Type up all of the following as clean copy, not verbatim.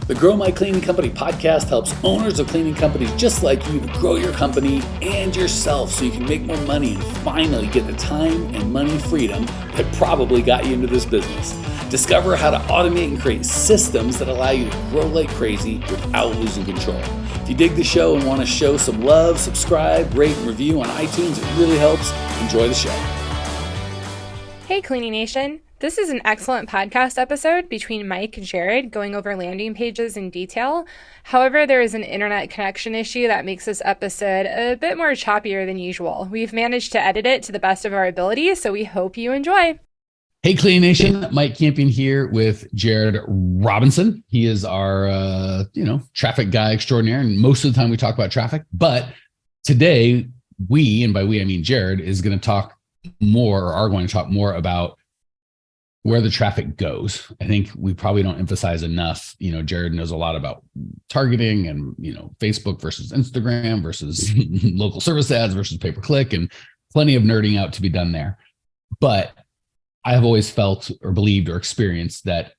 The Grow My Cleaning Company podcast helps owners of cleaning companies just like you to grow your company and yourself so you can make more money and finally get the time and money freedom that probably got you into this business. Discover how to automate and create systems that allow you to grow like crazy without losing control. If you dig the show and want to show some love, subscribe, rate, and review on iTunes. It really helps. Enjoy the show. Hey, Cleaning Nation. This is an excellent podcast episode between Mike and Jared going over landing pages in detail. However, there is an internet connection issue that makes this episode a bit more choppier than usual. We've managed to edit it to the best of our ability, so we hope you enjoy. Hey, Cleaning Nation. Mike Campion here with Jared Robinson. He is our, traffic guy extraordinaire. And most of the time we talk about traffic. But today we, and by we, I mean Jared, is going to talk more, or are going to talk more about where the traffic goes. I think we probably don't emphasize enough. Jared knows a lot about targeting and, Facebook versus Instagram versus local service ads versus pay-per-click, and plenty of nerding out to be done there. But I have always felt or believed or experienced that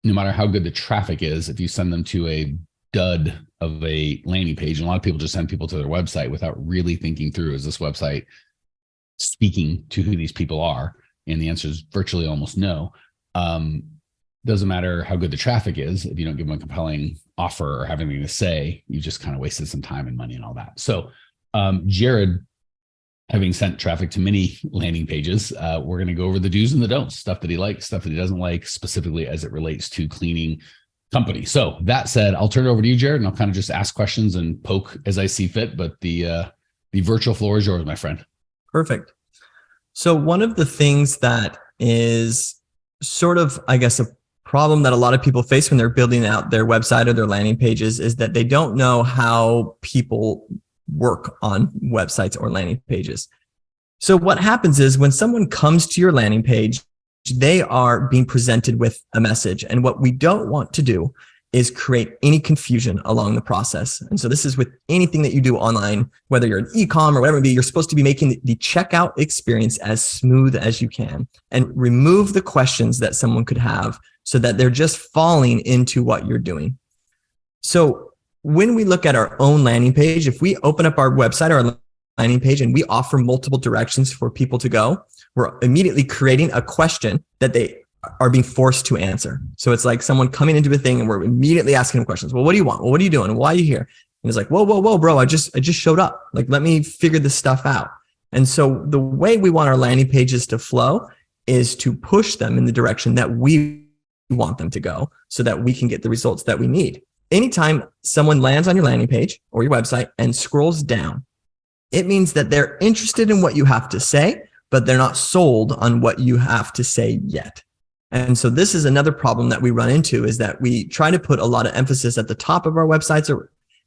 no matter how good the traffic is, if you send them to a dud of a landing page, and a lot of people just send people to their website without really thinking through, is this website speaking to who these people are? And the answer is virtually almost no. Doesn't matter how good the traffic is. If you don't give them a compelling offer or have anything to say, you just kind of wasted some time and money and all that. So Jared, having sent traffic to many landing pages, we're going to go over the do's and the don'ts, stuff that he likes, stuff that he doesn't like, specifically as it relates to cleaning company. So that said, I'll turn it over to you, Jared, and I'll kind of just ask questions and poke as I see fit. But the virtual floor is yours, my friend. Perfect. So one of the things that is sort of, I guess, a problem that a lot of people face when they're building out their website or their landing pages is that they don't know how people work on websites or landing pages. So what happens is when someone comes to your landing page, they are being presented with a message. And what we don't want to do is create any confusion along the process. And so this is with anything that you do online, whether you're an e-com or whatever it be, you're supposed to be making the checkout experience as smooth as you can and remove the questions that someone could have so that they're just falling into what you're doing. So when we look at our own landing page, if we open up our website or our landing page and we offer multiple directions for people to go, we're immediately creating a question that they are being forced to answer. So it's like someone coming into a thing and we're immediately asking them questions. Well, what do you want? Well, what are you doing? Why are you here? And it's like, whoa, bro, I just showed up. Like, let me figure this stuff out. And so the way we want our landing pages to flow is to push them in the direction that we want them to go so that we can get the results that we need. Anytime someone lands on your landing page or your website and scrolls down, it means that they're interested in what you have to say, but they're not sold on what you have to say yet. And so this is another problem that we run into, is that we try to put a lot of emphasis at the top of our websites,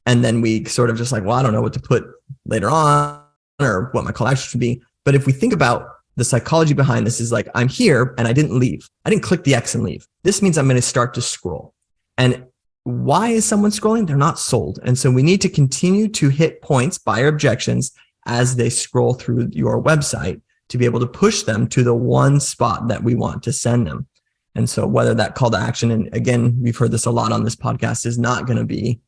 and then we sort of just like, well, I don't know what to put later on or what my call to action should be. But if we think about the psychology behind this, is like, I'm here and I didn't leave. I didn't click the X and leave. This means I'm going to start to scroll. And why is someone scrolling? They're not sold. And so we need to continue to hit points, buyer objections, as they scroll through your website to be able to push them to the one spot that we want to send them. And so whether that call to action, and again, we've heard this a lot on this podcast, is not going to be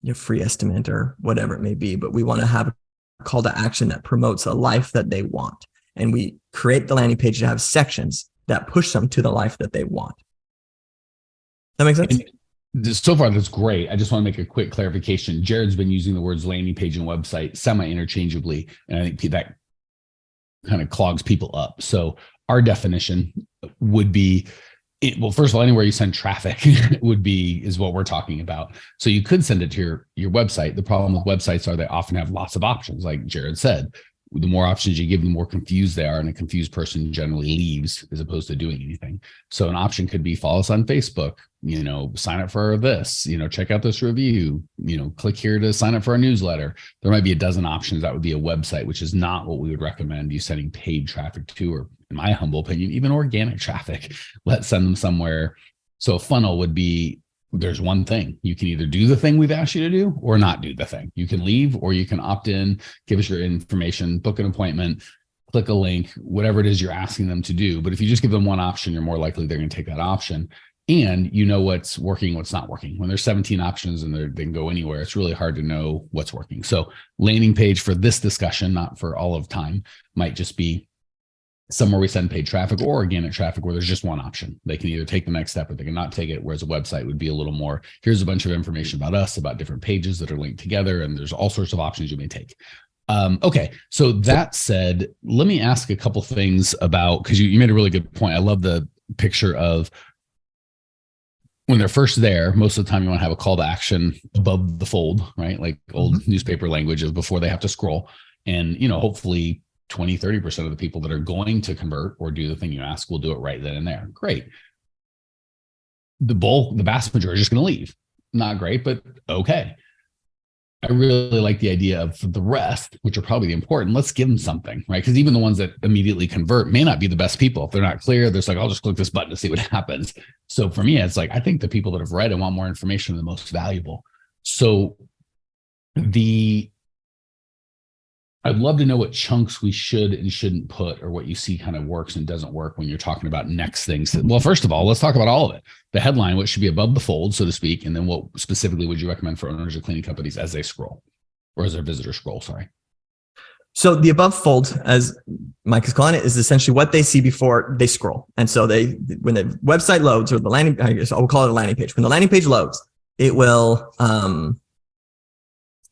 your free estimate or whatever it may be, but we want to have a call to action that promotes a life that they want. And we create the landing page to have sections that push them to the life that they want. That makes sense? So far, that's great. I just want to make a quick clarification. Jared's been using the words landing page and website semi-interchangeably, and I think that kind of clogs people up. So our definition would be, well, first of all, anywhere you send traffic is what we're talking about. So you could send it to your website. The problem with websites are they often have lots of options. Like Jared said, the more options you give, the more confused they are, and a confused person generally leaves as opposed to doing anything. So an option could be follow us on Facebook, sign up for this, check out this review, click here to sign up for our newsletter. There might be a dozen options. That would be a website, which is not what we would recommend you sending paid traffic to, or in my humble opinion, even organic traffic. Let's send them somewhere. So a funnel would be, there's one thing. You can either do the thing we've asked you to do or not do the thing. You can leave, or you can opt in, give us your information, book an appointment, click a link, whatever it is you're asking them to do. But if you just give them one option, you're more likely they're going to take that option. and you know what's working, what's not working. When there's 17 options and they can go anywhere, it's really hard to know what's working. So landing page for this discussion, not for all of time, might just be somewhere we send paid traffic or organic traffic where there's just one option. They can either take the next step or they can not take it, whereas a website would be a little more, here's a bunch of information about us, about different pages that are linked together, and there's all sorts of options you may take. Okay, so that said, let me ask a couple things about, because you made a really good point. I love the picture of when they're first there. Most of the time you want to have a call to action above the fold, right? Like old newspaper language of before they have to scroll. And, hopefully 20, 30% of the people that are going to convert or do the thing you ask will do it right then and there. Great. The vast majority are just going to leave. Not great, but okay. I really like the idea of the rest, which are probably important. Let's give them something, right? Because even the ones that immediately convert may not be the best people. If they're not clear, there's like, I'll just click this button to see what happens. So for me, it's like, I think the people that have read and want more information are the most valuable. So I'd love to know what chunks we should and shouldn't put, or what you see kind of works and doesn't work when you're talking about next things. Well, first of all, let's talk about all of it. The headline, what should be above the fold, so to speak, and then what specifically would you recommend for owners of cleaning companies as they scroll, or as their visitors scroll, sorry. So the above fold, as Mike is calling it, is essentially what they see before they scroll. And so when the website loads, or the landing, I guess I'll call it a landing page. When the landing page loads, it will,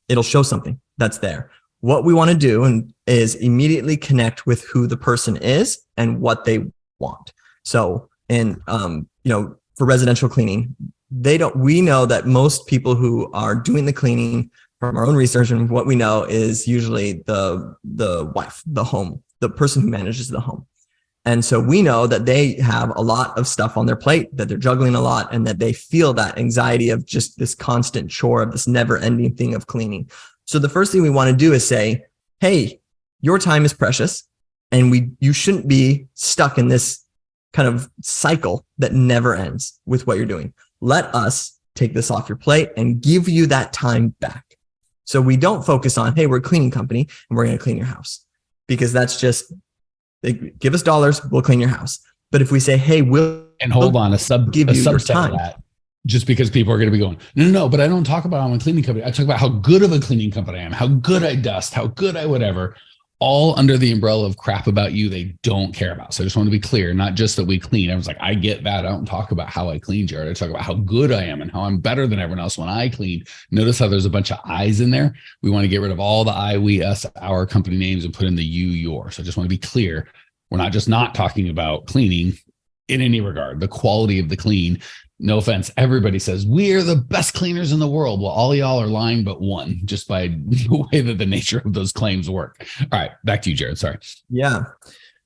it'll show something that's there. What we want to do is immediately connect with who the person is and what they want. So, for residential cleaning, we know that most people who are doing the cleaning, from our own research and what we know, is usually the wife, the home, the person who manages the home. And so we know that they have a lot of stuff on their plate, that they're juggling a lot, and that they feel that anxiety of just this constant chore, of this never ending thing of cleaning. So the first thing we want to do is say, hey, your time is precious, and you shouldn't be stuck in this kind of cycle that never ends with what you're doing. Let us take this off your plate and give you that time back. So we don't focus on, hey, we're a cleaning company and we're going to clean your house, because that's just, give us dollars, we'll clean your house. But if we say, hey, we'll give you your time. Of that, just because people are going to be going, no, but I don't talk about I'm a cleaning company. I talk about how good of a cleaning company I am, how good I dust, how good I whatever, all under the umbrella of crap about you they don't care about. So I just want to be clear, not just that we clean. I was like, I get that. I don't talk about how I clean, Jared. I talk about how good I am and how I'm better than everyone else when I clean. Notice how there's a bunch of I's in there. We want to get rid of all the I, we, us, our company names and put in the you, your. So I just want to be clear. We're not just not talking about cleaning in any regard, the quality of the clean. No offense. Everybody says we're the best cleaners in the world. Well, all y'all are lying, but one, just by the way that the nature of those claims work. All right. Back to you, Jared. Sorry. Yeah.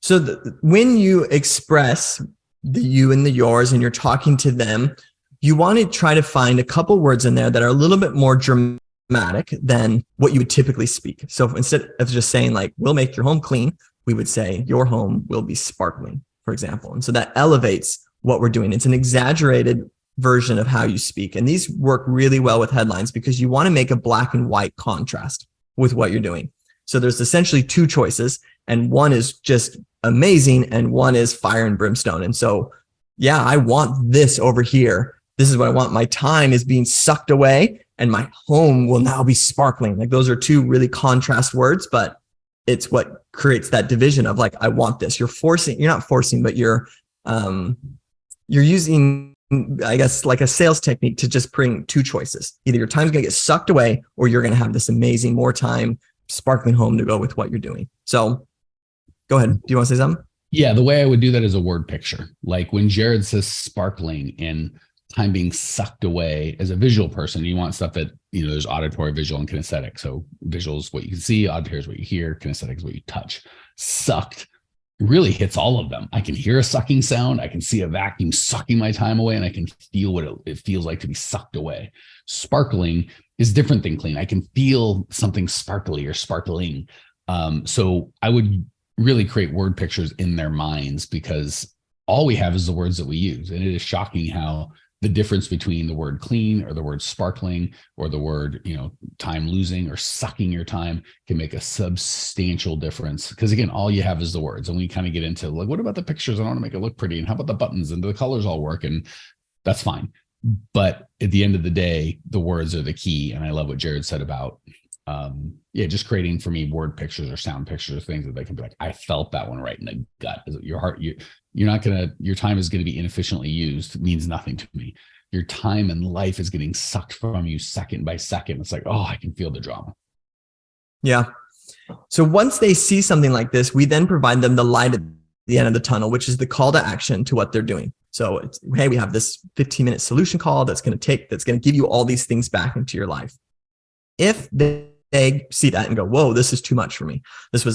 So when you express the you and the yours and you're talking to them, you want to try to find a couple words in there that are a little bit more dramatic than what you would typically speak. So instead of just saying like, we'll make your home clean, we would say your home will be sparkling, for example. And so that elevates what we're doing. It's an exaggerated version of how you speak. And these work really well with headlines because you want to make a black and white contrast with what you're doing. So there's essentially two choices, and one is just amazing and one is fire and brimstone. And so, yeah, I want this over here. This is what I want. My time is being sucked away and my home will now be sparkling. Like those are two really contrast words, but it's what creates that division of like, I want this. You're not forcing, but you're using, I guess, like a sales technique to just bring two choices. Either your time's going to get sucked away or you're going to have this amazing, more time, sparkling home to go with what you're doing. So go ahead. Do you want to say something? Yeah. The way I would do that is a word picture. Like when Jared says sparkling and time being sucked away, as a visual person, you want stuff that, there's auditory, visual, and kinesthetic. So visual is what you can see, auditory is what you hear, kinesthetic is what you touch. Sucked really hits all of them. I can hear a sucking sound. I can see a vacuum sucking my time away, and I can feel what it feels like to be sucked away. Sparkling is different than clean. I can feel something sparkly or sparkling. So I would really create word pictures in their minds, because all we have is the words that we use. And it is shocking how the difference between the word clean or the word sparkling or the word, time losing or sucking your time can make a substantial difference. Because again, all you have is the words. And we kind of get into like, what about the pictures? I want to make it look pretty. And how about the buttons and do the colors all work? And That's fine. But at the end of the day, the words are the key. And I love what Jared said about, just creating for me word pictures or sound pictures or things that they can be like, I felt that one right in the gut. Your heart, your time is going to be inefficiently used. It means nothing to me. Your time and life is getting sucked from you second by second. It's like, oh, I can feel the drama. Yeah. So once they see something like this, we then provide them the light at the end of the tunnel, which is the call to action to what they're doing. So it's, hey, we have this 15-minute solution call that's going to give you all these things back into your life. If they see that and go, whoa, this is too much for me. This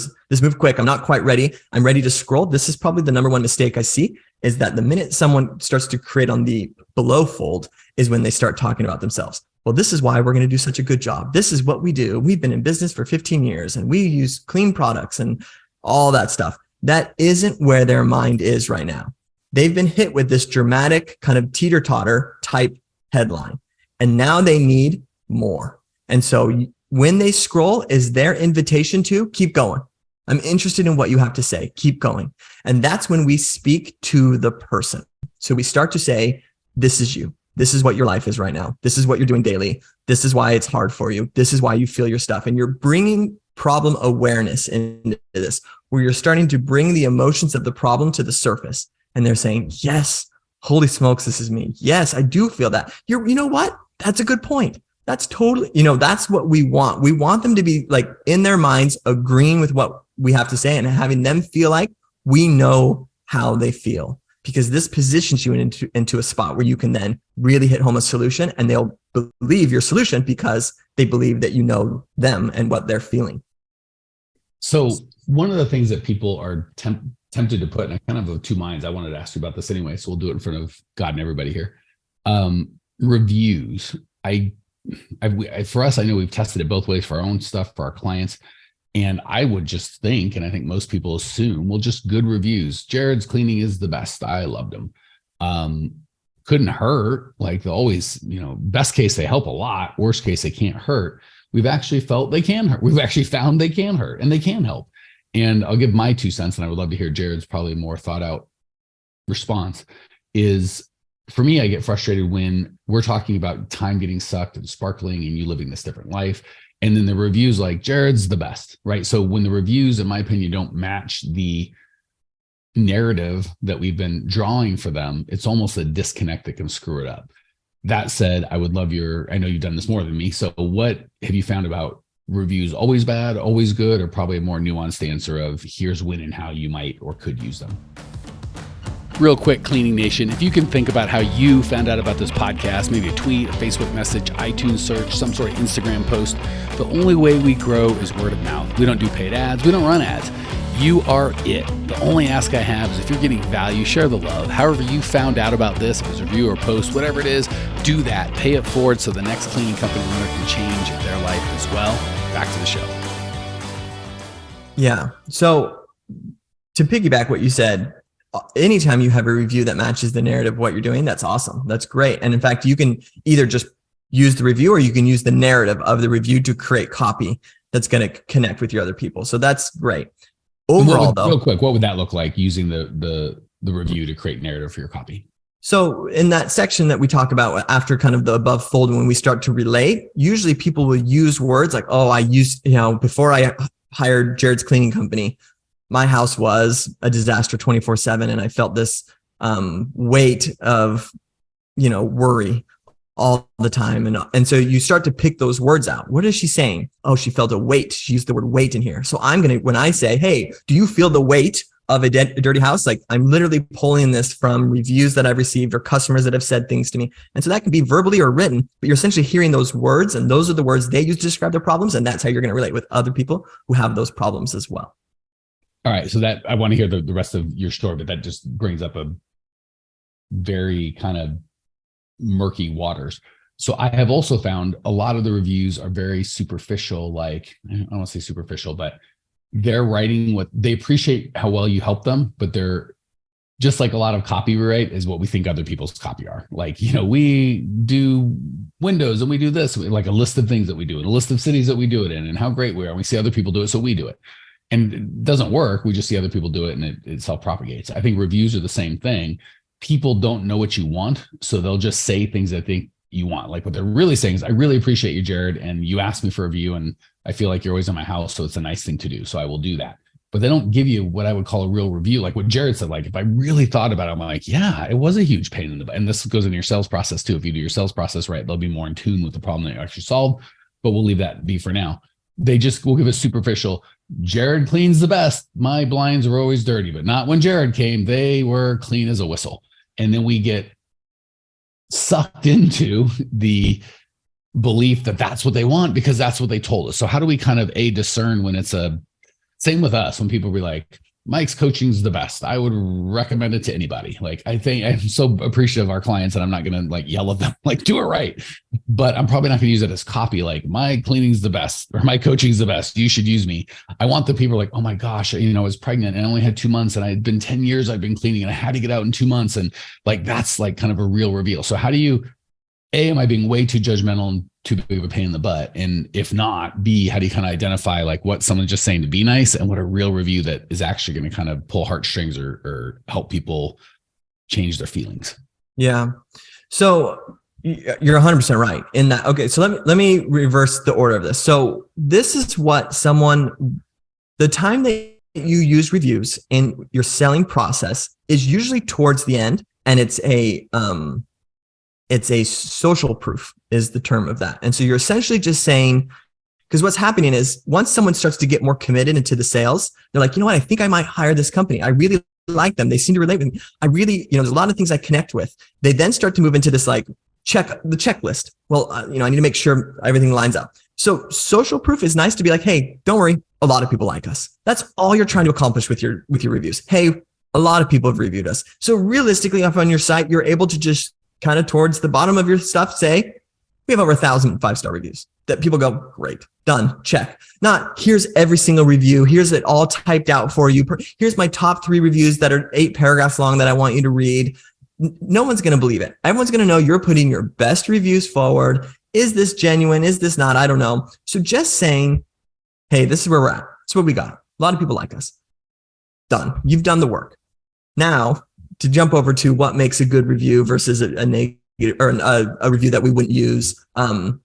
moved quick. I'm not quite ready. I'm ready to scroll. This is probably the number one mistake I see, is that the minute someone starts to create on the below fold is when they start talking about themselves. Well, this is why we're going to do such a good job. This is what we do. We've been in business for 15 years and we use clean products and all that stuff. That isn't where their mind is right now. They've been hit with this dramatic kind of teeter-totter type headline, and now they need more. And so when they scroll is their invitation to keep going. I'm interested in what you have to say. Keep going. And that's when we speak to the person. So we start to say, this is you. This is what your life is right now. This is what you're doing daily. This is why it's hard for you. This is why you feel your stuff. And you're bringing problem awareness into this, where you're starting to bring the emotions of the problem to the surface. And they're saying, yes, holy smokes, this is me. Yes, I do feel that. You know what? That's a good point. That's totally, that's what we want. We want them to be like in their minds, agreeing with what we have to say and having them feel like we know how they feel, because this positions you into a spot where you can then really hit home a solution, and they'll believe your solution because they believe that you know them and what they're feeling. So one of the things that people are tempted to put, and I kind of have two minds. I wanted to ask you about this anyway, so we'll do it in front of God and everybody here. Reviews. For us, I know we've tested it both ways for our own stuff, for our clients. And I would just think, and I think most people assume, well, just good reviews. Jared's cleaning is the best. I loved him. Couldn't hurt. Like always, best case, they help a lot. Worst case, they can't hurt. We've actually felt they can hurt. We've actually found they can hurt and they can help. And I'll give my 2 cents, and I would love to hear Jared's probably more thought out response. Is for me, I get frustrated when we're talking about time getting sucked and sparkling and you living this different life. And then the reviews like Jared's the best, right? So when the reviews, in my opinion, don't match the narrative that we've been drawing for them, it's almost a disconnect that can screw it up. That said, I would love I know you've done this more than me. So what have you found about reviews? Always bad, always good, or probably a more nuanced answer of here's when and how you might or could use them? Real quick, Cleaning Nation, if you can think about how you found out about this podcast, maybe a tweet, a Facebook message, iTunes search, some sort of Instagram post, the only way we grow is word of mouth. We don't do paid ads. We don't run ads. You are it. The only ask I have is if you're getting value, share the love. However you found out about this, if it's a review or post, whatever it is, do that. Pay it forward so the next cleaning company owner can change their life as well. Back to the show. Yeah. So to piggyback what you said, anytime you have a review that matches the narrative of what you're doing, that's awesome. That's great. And in fact, you can either just use the review or you can use the narrative of the review to create copy that's going to connect with your other people. So that's great. Overall, though, real quick, what would that look like using the review to create narrative for your copy? So in that section that we talk about after kind of the above fold, when we start to relate, usually people will use words like, oh, I used, before I hired Jared's cleaning company, my house was a disaster 24/7. And I felt this weight of, worry all the time. And so you start to pick those words out. What is she saying? Oh, she felt a weight. She used the word weight in here. So when I say, hey, do you feel the weight of a dirty house? Like I'm literally pulling this from reviews that I've received or customers that have said things to me. And so that can be verbally or written, but you're essentially hearing those words, and those are the words they use to describe their problems. And that's how you're going to relate with other people who have those problems as well. All right. So that I want to hear the rest of your story, but that just brings up a very kind of murky waters. So I have also found a lot of the reviews are very superficial. Like, I don't want to say superficial, but they're writing what they appreciate how well you help them, but they're just like a lot of copyright is what we think other people's copy are. Like, we do windows and we do this, like a list of things that we do and a list of cities that we do it in and how great we are. We see other people do it, so we do it. And it doesn't work. We just see other people do it and it self-propagates. I think reviews are the same thing. people don't know what you want. So they'll just say things that think you want. Like what they're really saying is, I really appreciate you, Jared. And you asked me for a review and I feel like you're always in my house. So it's a nice thing to do. So I will do that. But they don't give you what I would call a real review. Like what Jared said, like if I really thought about it, I'm like, yeah, it was a huge pain in the butt. And this goes into your sales process too. If you do your sales process right, they'll be more in tune with the problem that you actually solved, but we'll leave that be for now. They just will give a superficial, Jared cleans the best. My blinds were always dirty, but not when Jared came. They were clean as a whistle. And then we get sucked into the belief that that's what they want because that's what they told us. So how do we kind of discern when it's same with us, when people be like, Mike's coaching is the best. I would recommend it to anybody. Like, I think I'm so appreciative of our clients and I'm not going to like yell at them, like do it right. But I'm probably not going to use it as copy. Like my cleaning's the best or my coaching's the best. You should use me. I want the people like, oh my gosh, I was pregnant and I only had 2 months and I had been 10 years I've been cleaning and I had to get out in 2 months. And like, that's like kind of a real reveal. So how do you, am I being way too judgmental and too big of a pain in the butt? And if not, B, how do you kind of identify like what someone's just saying to be nice and what a real review that is actually going to kind of pull heartstrings or help people change their feelings? Yeah. So you're 100% right in that. Okay. So let me reverse the order of this. So this is what the time that you use reviews in your selling process is usually towards the end. And it's a social proof is the term of that. And so you're essentially just saying, because what's happening is once someone starts to get more committed into the sales, they're like, you know what, I think I might hire this company. I really like them. They seem to relate with me. I really, there's a lot of things I connect with. They then start to move into this like the checklist. Well, I need to make sure everything lines up. So social proof is nice to be like, hey, don't worry. A lot of people like us. That's all you're trying to accomplish with your reviews. Hey, a lot of people have reviewed us. So realistically, up on your site, you're able to just kind of towards the bottom of your stuff, say, we have over 1,000 5-star reviews that people go, great, done, check. Not here's every single review. Here's it all typed out for you. Here's my top 3 reviews that are 8 paragraphs long that I want you to read. No one's going to believe it. Everyone's going to know you're putting your best reviews forward. Is this genuine? Is this not? I don't know. So just saying, hey, this is where we're at. This is what we got. A lot of people like us. Done. You've done the work. Now, to jump over to what makes a good review versus a negative or a review that we wouldn't use,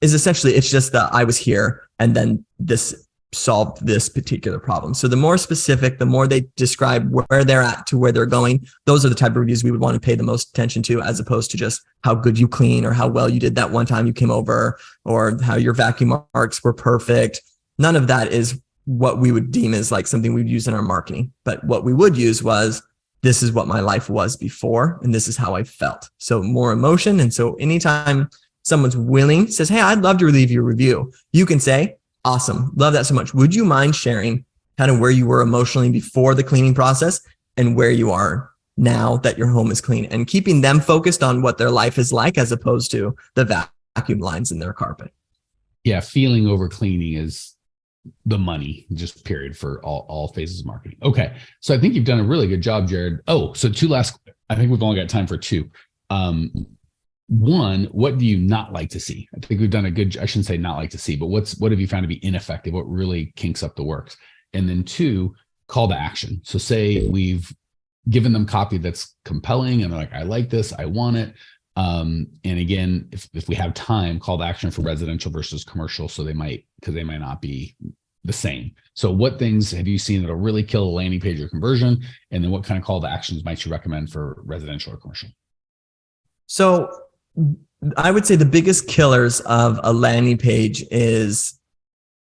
is essentially it's just that I was here and then this solved this particular problem. So the more specific, the more they describe where they're at to where they're going, those are the type of reviews we would want to pay the most attention to, as opposed to just how good you clean or how well you did that one time you came over or how your vacuum marks were perfect. None of that is what we would deem as like something we'd use in our marketing. But what we would use was, this is what my life was before, and this is how I felt. So more emotion. And so anytime someone's willing, says, hey, I'd love to leave you a review, you can say, awesome, love that so much. Would you mind sharing kind of where you were emotionally before the cleaning process and where you are now that your home is clean, and keeping them focused on what their life is like as opposed to the vacuum lines in their carpet. Yeah. Feeling over cleaning is the money, just period, for all phases of marketing. Okay. So I think you've done a really good job, Jared. Oh, so I think we've only got time for 2. One, what do you not like to see? I think we've done I shouldn't say not like to see, but what have you found to be ineffective? What really kinks up the works? And then 2, call to action. So say we've given them copy that's compelling and they're like, I like this, I want it. And again, if we have time, call to action for residential versus commercial. So they might not be the same. So what things have you seen that'll really kill a landing page or conversion? And then what kind of call to actions might you recommend for residential or commercial? So I would say the biggest killers of a landing page is,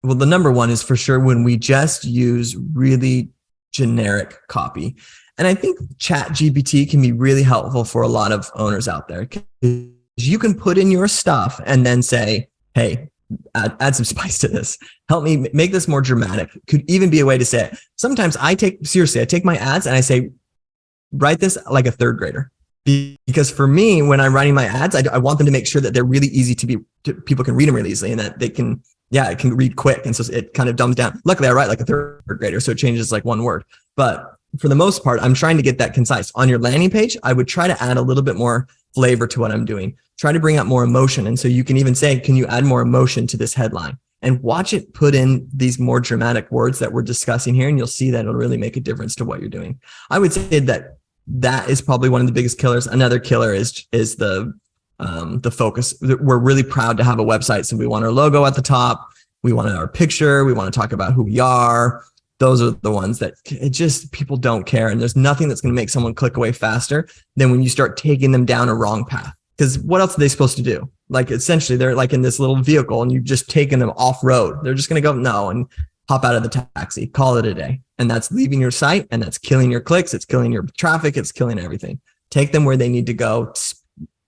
well, the number one is for sure when we just use really generic copy. And I think ChatGPT can be really helpful for a lot of owners out there. You can put in your stuff and then say, hey, add some spice to this. Help me make this more dramatic. Could even be a way to say it. Sometimes I take my ads and I say, write this like a 3rd grader. Because for me, when I'm writing my ads, I want them to make sure that they're really easy people can read them really easily and that they can, it can read quick. And so it kind of dumbs down. Luckily, I write like a 3rd grader, so it changes like 1 word. But for the most part, I'm trying to get that concise. On your landing page, I would try to add a little bit more flavor to what I'm doing. Try to bring out more emotion. And so you can even say, can you add more emotion to this headline? And watch it put in these more dramatic words that we're discussing here. And you'll see that it'll really make a difference to what you're doing. I would say that that is probably one of the biggest killers. Another killer is the focus. We're really proud to have a website. So we want our logo at the top. We want our picture. We want to talk about who we are. Those are the ones that it just, people don't care. And there's nothing that's going to make someone click away faster than when you start taking them down a wrong path. Because what else are they supposed to do? Like, essentially, they're like in this little vehicle and you've just taken them off road. They're just going to go, no, and hop out of the taxi, call it a day. And that's leaving your site, and that's killing your clicks. It's killing your traffic. It's killing everything. Take them where they need to go.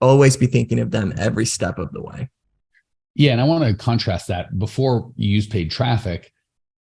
Always be thinking of them every step of the way. Yeah. And I want to contrast that. Before you use paid traffic,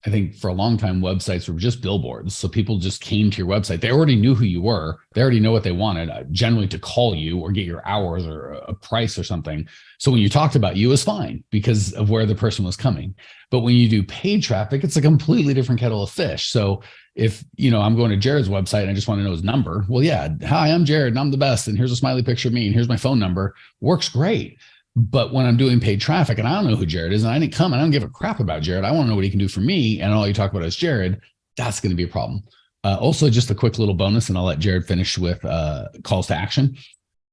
I think for a long time, websites were just billboards. So people just came to your website. They already knew who you were. They already know what they wanted, generally to call you or get your hours or a price or something. So when you talked about you, it was fine because of where the person was coming. But when you do paid traffic, it's a completely different kettle of fish. So if, I'm going to Jared's website and I just want to know his number. Well, yeah. Hi, I'm Jared and I'm the best. And here's a smiley picture of me. And here's my phone number. Works great. But when I'm doing paid traffic and I don't know who Jared is and I didn't come and I don't give a crap about Jared, I want to know what he can do for me. And all you talk about is Jared, that's going to be a problem. Also, just a quick little bonus, and I'll let Jared finish with calls to action.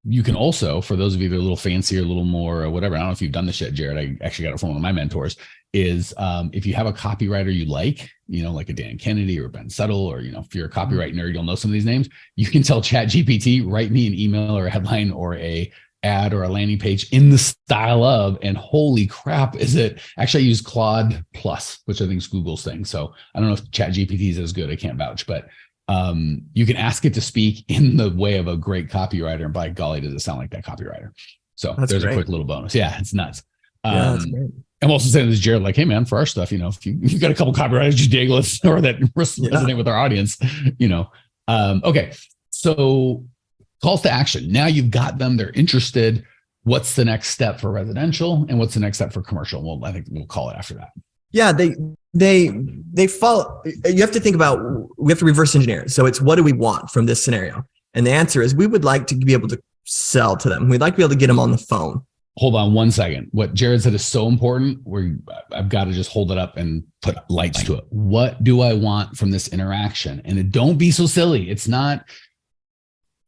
You can also, for those of you that are a little fancier, a little more whatever, I don't know if you've done this yet, Jared, I actually got it from one of my mentors, is if you have a copywriter you like a Dan Kennedy or Ben Settle, or, if you're a copyright nerd, you'll know some of these names. You can tell ChatGPT, write me an email or a headline or a ad or a landing page in the style of, and holy crap, is it actually, I use Claude Plus, which I think is Google's thing. So I don't know if ChatGPT is as good. I can't vouch, but you can ask it to speak in the way of a great copywriter. And by golly, does it sound like that copywriter? So that's there's great. A quick little bonus. Yeah, it's nuts. That's great. I'm also saying this, Jared, like, hey man, for our stuff, if you've got a couple copywriters you dig, let's, or that resonate with our audience, Okay. So calls to action. Now you've got them, they're interested. What's the next step for residential and what's the next step for commercial? Well, I think we'll call it after that. Yeah, they follow. You have to think about, we have to reverse engineer. So it's, what do we want from this scenario? And the answer is, we would like to be able to sell to them. We'd like to be able to get them on the phone. Hold on one second. What Jared said is so important. I've got to just hold it up and put lights to it. What do I want from this interaction? And don't be so silly. It's not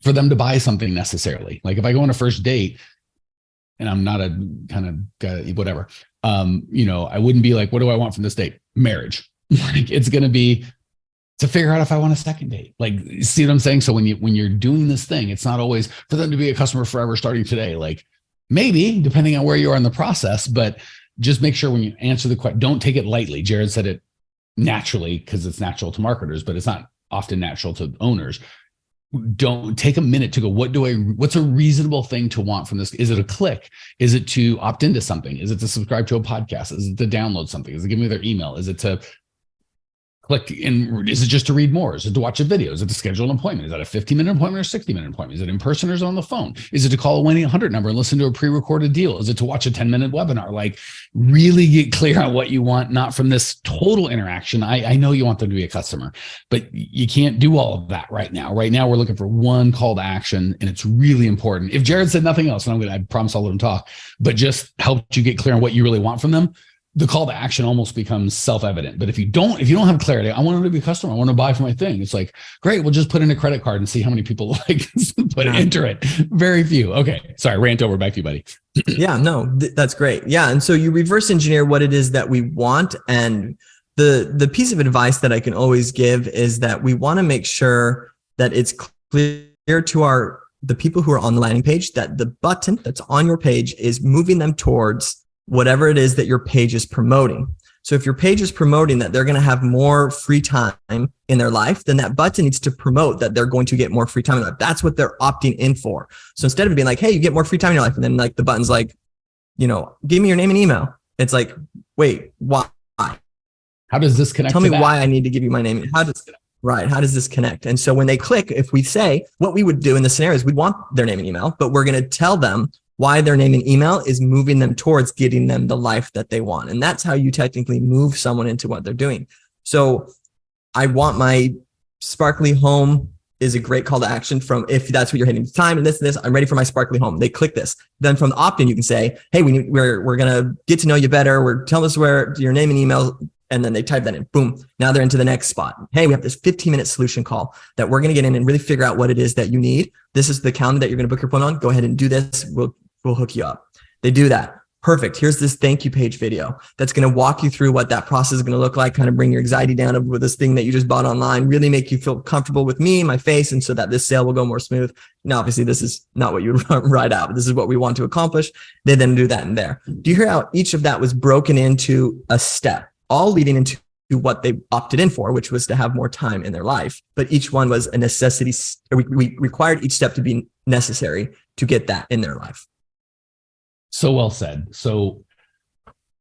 for them to buy something necessarily. Like if I go on a first date and I'm not a kind of guy, whatever, I wouldn't be like, what do I want from this date? Marriage. Like it's going to be to figure out if I want a second date. Like, see what I'm saying? So when you're doing this thing, it's not always for them to be a customer forever starting today. Like maybe depending on where you are in the process, but just make sure when you answer the question, don't take it lightly. Jared said it naturally because it's natural to marketers, but it's not often natural to owners. Don't take a minute to go, what's a reasonable thing to want from this? Is it a click? Is it to opt into something? Is it to subscribe to a podcast? Is it to download something? Is it give me their email? Is it to click in? Is it just to read more? Is it to watch a video? Is it to schedule an appointment? Is that a 15-minute appointment or 60-minute appointment? Is it in person or is it on the phone? Is it to call a 1-800 number and listen to a pre-recorded deal? Is it to watch a 10-minute webinar? Like really get clear on what you want, not from this total interaction. I know you want them to be a customer, but you can't do all of that right now. Right now, we're looking for one call to action, and it's really important. If Jared said nothing else, and I promise I'll let him talk, but just helped you get clear on what you really want from them, the call to action almost becomes self-evident. But if you don't have clarity, I want them to be a customer, I want to buy for my thing. It's like, great, we'll just put in a credit card and see how many people enter it. Very few. Okay. Sorry, rant over. Back to you, buddy. Yeah, no, that's great. Yeah. And so you reverse engineer what it is that we want. And the piece of advice that I can always give is that we want to make sure that it's clear to the people who are on the landing page that the button that's on your page is moving them towards whatever it is that your page is promoting. So if your page is promoting that they're going to have more free time in their life, then that button needs to promote that they're going to get more free time in their life. That's what they're opting in for. So instead of being like, hey, you get more free time in your life, and then like the button's like, give me your name and email. It's like, wait, why? How does this connect? Tell me why I need to give you my name. How does this connect? And so when they click, if we say what we would do in the scenario is we'd want their name and email, but we're going to tell them why their name and email is moving them towards getting them the life that they want. And that's how you technically move someone into what they're doing. So I want my sparkly home is a great call to action from, if that's what you're hitting time and this, I'm ready for my sparkly home. They click this. Then from the opt-in, you can say, hey, we're going to get to know you better. Tell us where your name and email And then they type that in, boom. Now they're into the next spot. Hey, we have this 15-minute solution call that we're going to get in and really figure out what it is that you need. This is the calendar that you're going to book your appointment on. Go ahead and do this. We'll hook you up. They do that. Perfect. Here's this thank you page video that's going to walk you through what that process is going to look like, kind of bring your anxiety down with this thing that you just bought online, really make you feel comfortable with me, my face, and so that this sale will go more smooth. Now, obviously, this is not what you would write out, but this is what we want to accomplish. They then do that in there. Do you hear how each of that was broken into a step, all leading into what they opted in for, which was to have more time in their life. But each one was a necessity. We required each step to be necessary to get that in their life. So well said. So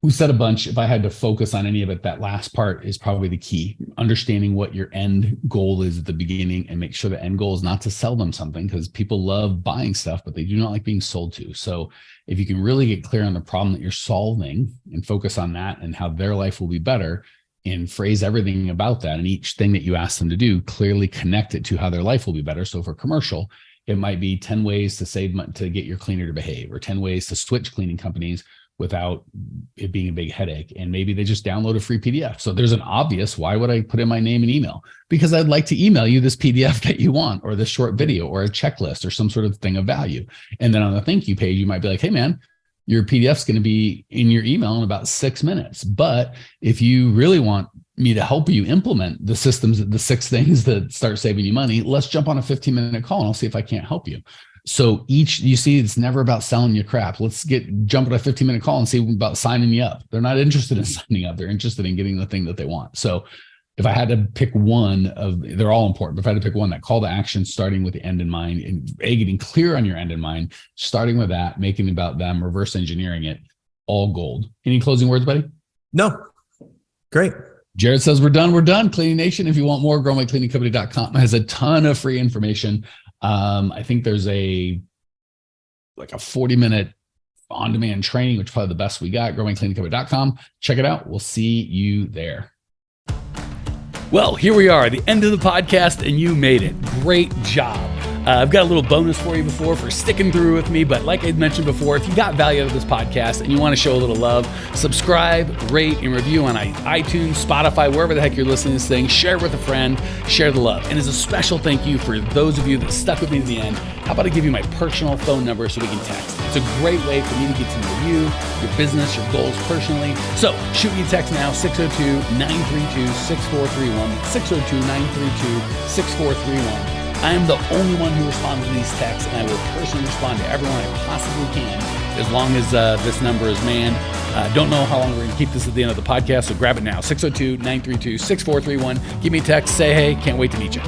we said a bunch. If I had to focus on any of it, that last part is probably the key. Understanding what your end goal is at the beginning and make sure the end goal is not to sell them something, because people love buying stuff, but they do not like being sold to. So if you can really get clear on the problem that you're solving and focus on that and how their life will be better, and phrase everything about that, and each thing that you ask them to do, clearly connect it to how their life will be better. So for commercial, it might be 10 ways to save money to get your cleaner to behave, or 10 ways to switch cleaning companies without it being a big headache. And maybe they just download a free PDF. So there's an obvious, why would I put in my name and email? Because I'd like to email you this PDF that you want, or this short video, or a checklist, or some sort of thing of value. And then on the thank you page, you might be like, hey man, your PDF is going to be in your email in about 6 minutes. But if you really want me to help you implement the systems, the 6 things that start saving you money, let's jump on a 15-minute call and I'll see if I can't help you. So you see, it's never about selling you crap. Let's jump on a 15-minute call and see about signing you up. They're not interested in signing up. They're interested in getting the thing that they want. So if I had to pick one they're all important, but if I had to pick one, that call to action, starting with the end in mind, and getting clear on your end in mind, starting with that, making it about them, reverse engineering it, all gold. Any closing words, buddy? No. Great. Jared says, we're done. We're done. Cleaning Nation. If you want more, growmycleaningcompany.com has a ton of free information. I think there's a 40-minute on-demand training, which is probably the best we got. growmycleaningcompany.com. Check it out. We'll see you there. Well, here we are, the end of the podcast, and you made it. Great job. I've got a little bonus for you for sticking through with me. But like I mentioned before, if you got value out of this podcast and you want to show a little love, subscribe, rate, and review on iTunes, Spotify, wherever the heck you're listening to this thing. Share it with a friend. Share the love. And as a special thank you for those of you that stuck with me to the end, how about I give you my personal phone number so we can text? It's a great way for me to get to know you, your business, your goals personally. So shoot me a text now, 602-932-6431, 602-932-6431. I am the only one who responds to these texts, and I will personally respond to everyone I possibly can, as long as this number is manned. Don't know how long we're going to keep this at the end of the podcast, so grab it now, 602-932-6431. Give me a text, say hey, can't wait to meet you.